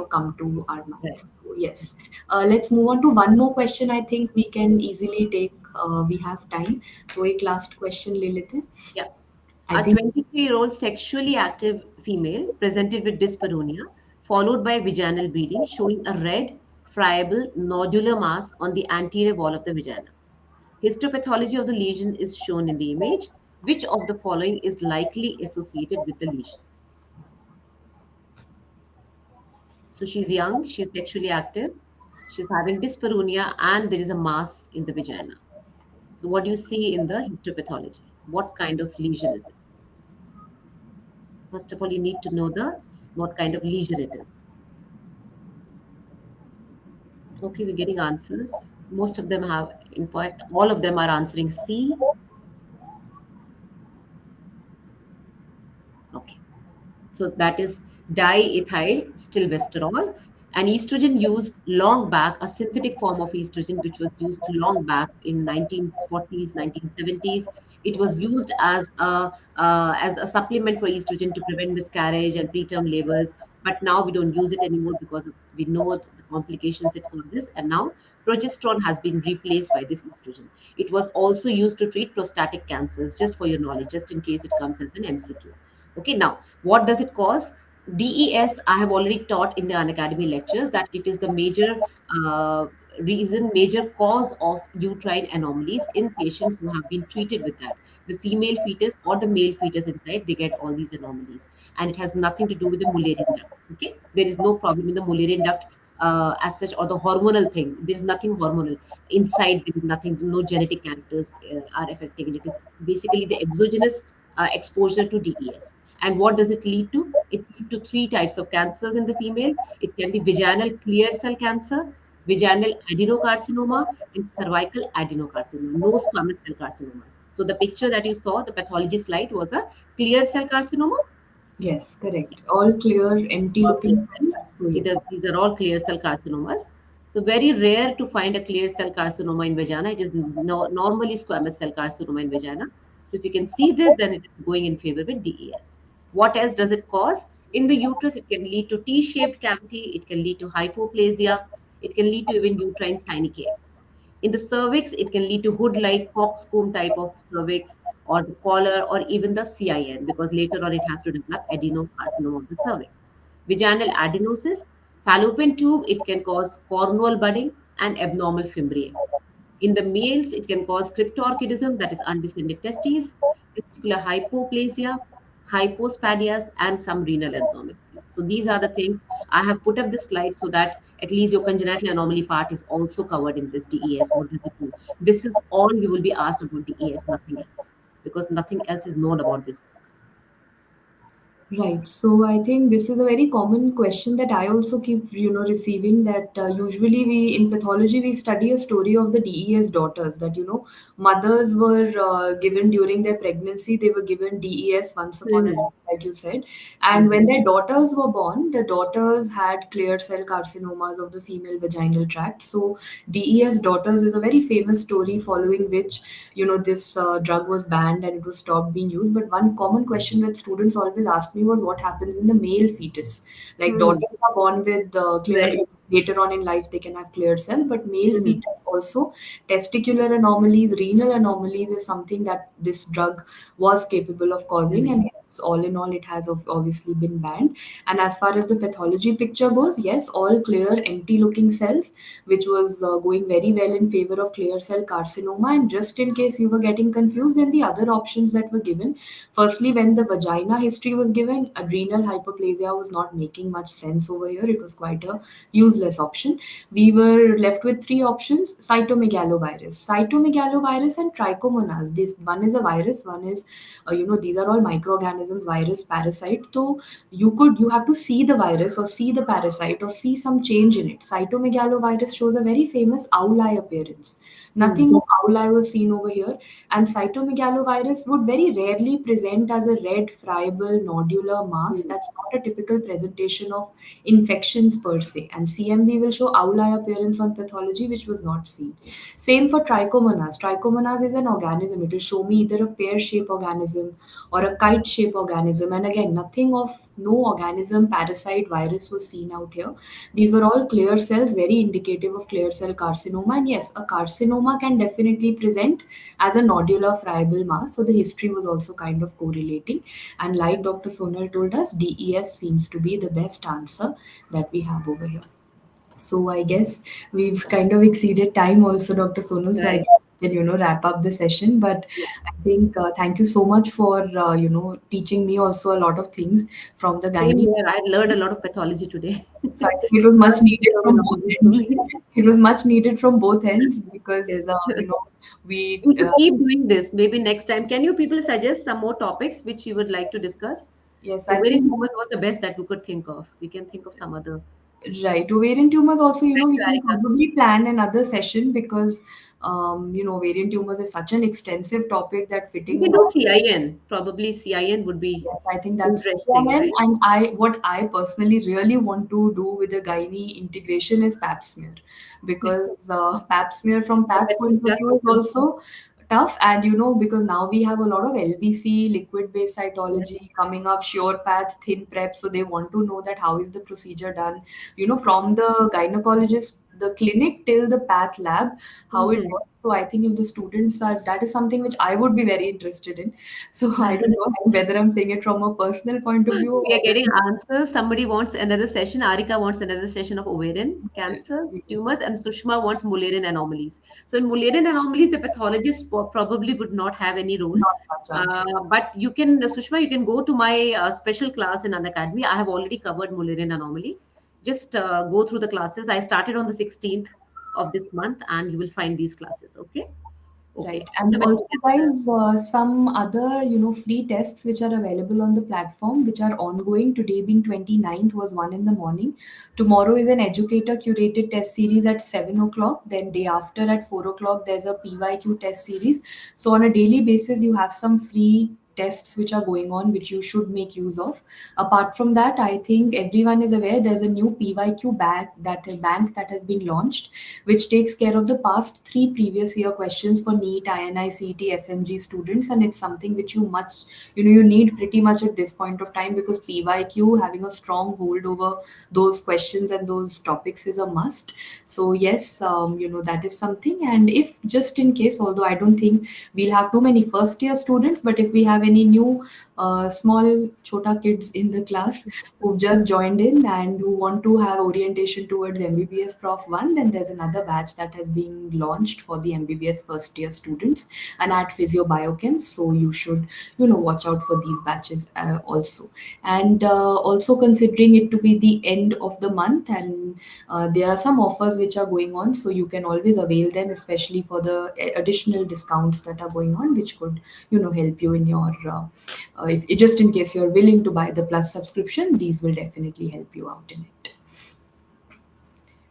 come to our mind. Right. So, yes, let's move on to one more question. I think we can easily take. We have time. So, एक last question ले लेते हैं. Yeah. I A think 23-year-old sexually active female presented with dyspareunia, followed by vaginal bleeding, showing a red, friable, nodular mass on the anterior wall of the vagina. Histopathology of the lesion is shown in the image. Which of the following is likely associated with the lesion? So she's young, she's sexually active, she's having dyspareunia, and there is a mass in the vagina. So, what do you see in the histopathology? What kind of lesion is it? First of all, you need to know what kind of lesion it is. Okay, we're getting answers. Most of them have, in fact, all of them are answering C. Okay. So that is diethyl stilbestrol. And estrogen used long back, a synthetic form of estrogen, which was used long back in 1940s, 1970s. It was used as a supplement for estrogen to prevent miscarriage and preterm labors. But now we don't use it anymore because we know the complications it causes. And now progesterone has been replaced by this estrogen. It was also used to treat prostatic cancers, just for your knowledge, just in case it comes as an MCQ. Okay, now what does it cause? DES, I have already taught in the Unacademy lectures that it is the major reason, major cause of uterine anomalies in patients who have been treated with that. The female fetus or the male fetus inside, they get all these anomalies, and it has nothing to do with the Mullerian duct. Okay, there is no problem in the Mullerian duct as such, or the hormonal thing. There is nothing hormonal inside. There is nothing. No genetic characters are affecting it. It is basically the exogenous exposure to DES. And what does it lead to? It leads to three types of cancers in the female. It can be vaginal clear cell cancer, vaginal adenocarcinoma, and cervical adenocarcinoma, no squamous cell carcinomas. So the picture that you saw, the pathology slide, was a clear cell carcinoma. Yes, correct. All clear, empty All clear looking cell cells. So carcinoma. yes. These are all clear cell carcinomas. So very rare to find a clear cell carcinoma in vagina. It is normally squamous cell carcinoma in vagina. So if you can see this, then it is going in favor with DES. What else does it cause? In the uterus, it can lead to T-shaped cavity. It can lead to hypoplasia. It can lead to even uterine synechiae. In the cervix, it can lead to hood-like coxcomb type of cervix, or the collar, or even the CIN, because later on it has to develop adenocarcinoma of the cervix. Vaginal adenosis, fallopian tube, it can cause cornual budding and abnormal fimbriae. In the males, it can cause cryptorchidism, that is undescended testes, testicular hypoplasia, hypospadias, and some renal abnormalities. So these are the things. I have put up this slide so that at least your congenital anomaly part is also covered in this DES. What does it do? This is all you will be asked about DES, nothing else, because nothing else is known about this. Right. So I think this is a very common question that I also keep, receiving, that usually we in pathology we study a story of the DES daughters, that mothers were given during their pregnancy, they were given DES once upon a Mhm. time, like you said, and Mhm. when their daughters were born, the daughters had clear cell carcinomas of the female vaginal tract. So DES daughters is a very famous story following which this drug was banned and it was stopped being used. But one common question that students always ask me was what happens in the male fetus. Like Mhm. daughters are born with clear, Right. later on in life they can have clear cell, but male Mhm. fetus also, testicular anomalies, renal anomalies is something that this drug was capable of causing, Mhm. and hence, all in all, it has obviously been banned. And as far as the pathology picture goes, yes, all clear empty looking cells, which was going very well in favor of clear cell carcinoma. And just in case you were getting confused, then the other options that were given, firstly, when the vagina history was given, adrenal hyperplasia was not making much sense over here. It was quite a useless option. We were left with three options: cytomegalovirus and trichomonas. This one is a virus, one is these are all microorganisms, virus, parasite. So you have to see the virus or see the parasite or see some change in it. Cytomegalovirus shows a very famous owl-eye appearance. Mhm. Nothing of owl-eye was seen over here, and cytomegalovirus would very rarely present as a red, friable, nodular mass. Mhm. That's not a typical presentation of infections per se. And CMV will show owl-eye appearance on pathology, which was not seen. Same for trichomonas. Trichomonas is an organism. It will show me either a pear-shaped organism or a kite-shaped organism. And again, nothing of no organism, parasite, virus was seen out here. These were all clear cells, very indicative of clear cell carcinoma. And yes, a carcinoma can definitely present as a nodular friable mass. So the history was also kind of correlating. And like Dr. Sonal told us, DES seems to be the best answer that we have over here. So I guess we've kind of exceeded time also, Dr. Sonal. So I Right. guess we can, wrap up the session. But Yeah. I think thank you so much for, teaching me also a lot of things from the Same gynae. here. I learned a lot of pathology today. So I think it was A lot much of new needed from both terminologies for ends. me. It was much needed from both ends Yes. because, we, We should keep doing this. Maybe next time. Can you people suggest some more topics which you would like to discuss? yes, I Ovarian think. tumors was the best that we could think of. We can think of some other. Right. Ovarian tumors also, Thank we you, can Arika. probably plan another session because, ovarian tumors is such an extensive topic that We fitting can in do all. CIN. Probably CIN would be Yes, I think that's interesting, CMM. right? And what I personally really want to do with the gynae integration is pap smear, because pap smear from Yeah, path that was point of just view is open. also tough. And because now we have a lot of LBC, liquid based cytology Yes. coming up, sure path, thin prep. So they want to know that how is the procedure done, from the gynecologist, the clinic till the path lab, how it Hmm. works. So I think if the students are, that is something which I would be very interested in. So I don't know whether I'm saying it from a personal point of view We are or getting answers. Somebody wants another session. Arika wants another session of ovarian cancer, tumors, and Sushma wants Mullerian anomalies. So in Mullerian anomalies, the pathologist probably would not have any role. not much on it. But you can, Sushma, you can go to my special class in Unacademy. I have already covered Mullerian anomaly. Just go through the classes. I started on the 16th of this month, and you will find these classes. Okay. Right. Okay. And Now, also, guys, some other, free tests which are available on the platform, which are ongoing. Today being 29th was one in the morning. Tomorrow is an educator curated test series at 7 o'clock. Then day after at 4 o'clock, there's a PYQ test series. So on a daily basis, you have some free tests which are going on, which you should make use of. Apart from that, I think everyone is aware there's a new PYQ bank that has been launched, which takes care of the past three previous year questions for NEET, INI, CET, FMG students, and it's something which you need pretty much at this point of time, because PYQ having a strong hold over those questions and those topics is a must. So yes, that is something. And if just in case, although I don't think we'll have too many first year students, but if we have any new small chota kids in the class who've just joined in and who want to have orientation towards MBBS Prof 1, then there's another batch that has been launched for the MBBS first year students and at Physio Biochem. So you should, watch out for these batches also. And also considering it to be the end of the month, and there are some offers which are going on, so you can always avail them, especially for the additional discounts that are going on, which could, help you in your if just in case you're willing to buy the plus subscription, these will definitely help you out in it.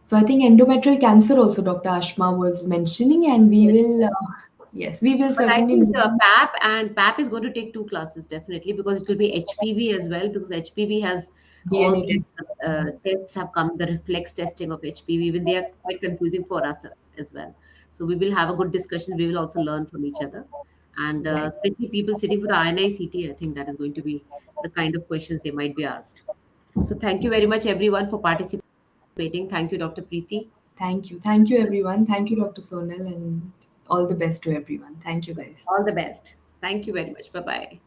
So I think endometrial cancer also Dr. Ashma was mentioning, and we will, yes, we will but I certainly think move on. PAP is going to take two classes definitely, because it will be HPV as well, because HPV has all DNA these test. tests have come, the reflex testing of HPV, even they are quite confusing for us as well. So we will have a good discussion. We will also learn from each other. And Right. especially people sitting for the INI-CT, I think that is going to be the kind of questions they might be asked. So thank you very much everyone for participating. Thank you, Dr. Preeti. Thank you. Thank you, everyone. Thank you, Dr. Sonal, and all the best to everyone. Thank you, guys. All the best. Thank you very much. Bye bye.